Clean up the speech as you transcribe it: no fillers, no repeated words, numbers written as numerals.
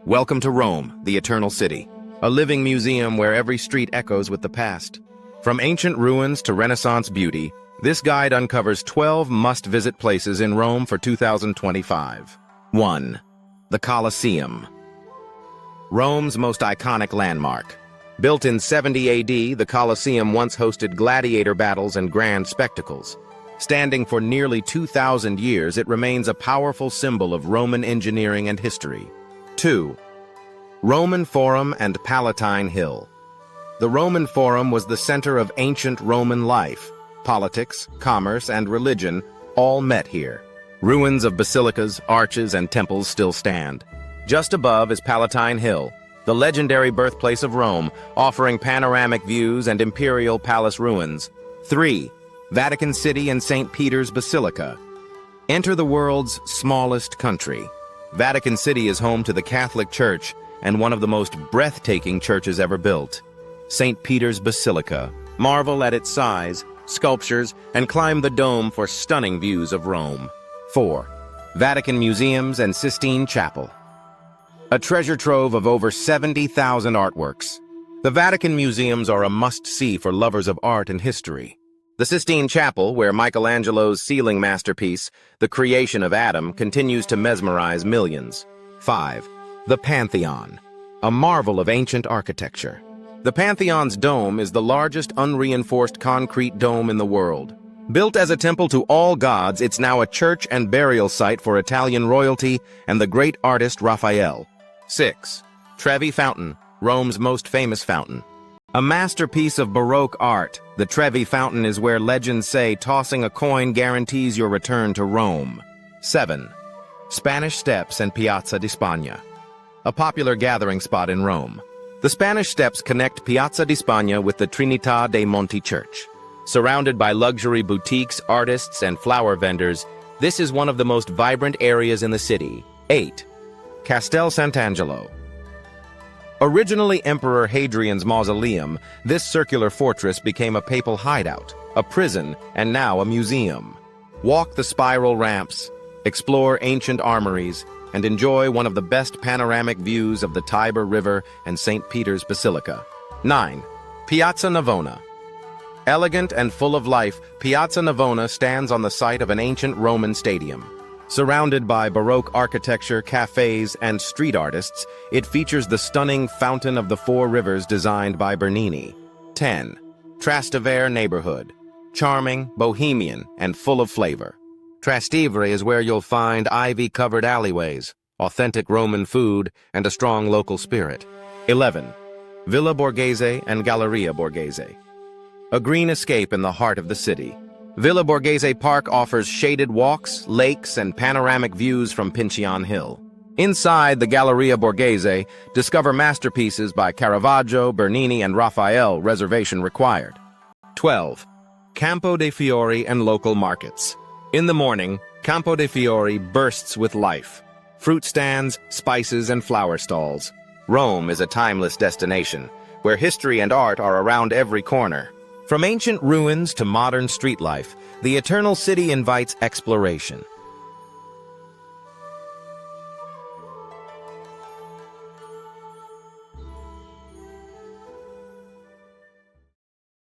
Welcome to Rome, the Eternal City, a living museum where every street echoes with the past. From ancient ruins to Renaissance beauty, this guide uncovers 12 must-visit places in Rome for 2025. 1. The Colosseum. Rome's most iconic landmark. Built in 70 AD, the Colosseum once hosted gladiator battles and grand spectacles. Standing for nearly 2,000 years, it remains a powerful symbol of Roman engineering and history. 2. Roman Forum and Palatine Hill. The Roman Forum was the center of ancient Roman life. Politics, commerce, and religion all met here. Ruins of basilicas, arches, and temples still stand. Just above is Palatine Hill, the legendary birthplace of Rome, offering panoramic views and imperial palace ruins. 3. Vatican City and St. Peter's Basilica. Enter the world's smallest country. Vatican City is home to the Catholic Church and one of the most breathtaking churches ever built. St. Peter's Basilica. Marvel at its size, sculptures, and climb the dome for stunning views of Rome. 4. Vatican Museums and Sistine Chapel. A treasure trove of over 70,000 artworks. The Vatican Museums are a must-see for lovers of art and history. The Sistine Chapel, where Michelangelo's ceiling masterpiece, The Creation of Adam, continues to mesmerize millions. 5. The Pantheon, a marvel of ancient architecture. The Pantheon's dome is the largest unreinforced concrete dome in the world. Built as a temple to all gods, it's now a church and burial site for Italian royalty and the great artist Raphael. 6. Trevi Fountain, Rome's most famous fountain. A masterpiece of Baroque art, the Trevi Fountain is where legends say tossing a coin guarantees your return to Rome. 7. Spanish Steps and Piazza di Spagna. A popular gathering spot in Rome. The Spanish Steps connect Piazza di Spagna with the Trinità dei Monti church. Surrounded by luxury boutiques, artists, and flower vendors, this is one of the most vibrant areas in the city. 8. Castel Sant'Angelo. Originally Emperor Hadrian's mausoleum, this circular fortress became a papal hideout, a prison, and now a museum. Walk the spiral ramps, explore ancient armories, and enjoy one of the best panoramic views of the Tiber River and St. Peter's Basilica. 9. Piazza Navona. Elegant and full of life, Piazza Navona stands on the site of an ancient Roman stadium. Surrounded by Baroque architecture, cafes, and street artists, it features the stunning Fountain of the Four Rivers designed by Bernini. 10. Trastevere neighborhood. Charming, bohemian, and full of flavor. Trastevere is where you'll find ivy-covered alleyways, authentic Roman food, and a strong local spirit. 11. Villa Borghese and Galleria Borghese. A green escape in the heart of the city. Villa Borghese Park offers shaded walks, lakes, and panoramic views from Pantheon Hill. Inside the Galleria Borghese, discover masterpieces by Caravaggio, Bernini, and Raphael, reservation required. 12. Campo dei Fiori and local markets. In the morning, Campo dei Fiori bursts with life. Fruit stands, spices, and flower stalls. Rome is a timeless destination, where history and art are around every corner. From ancient ruins to modern street life, the Eternal City invites exploration.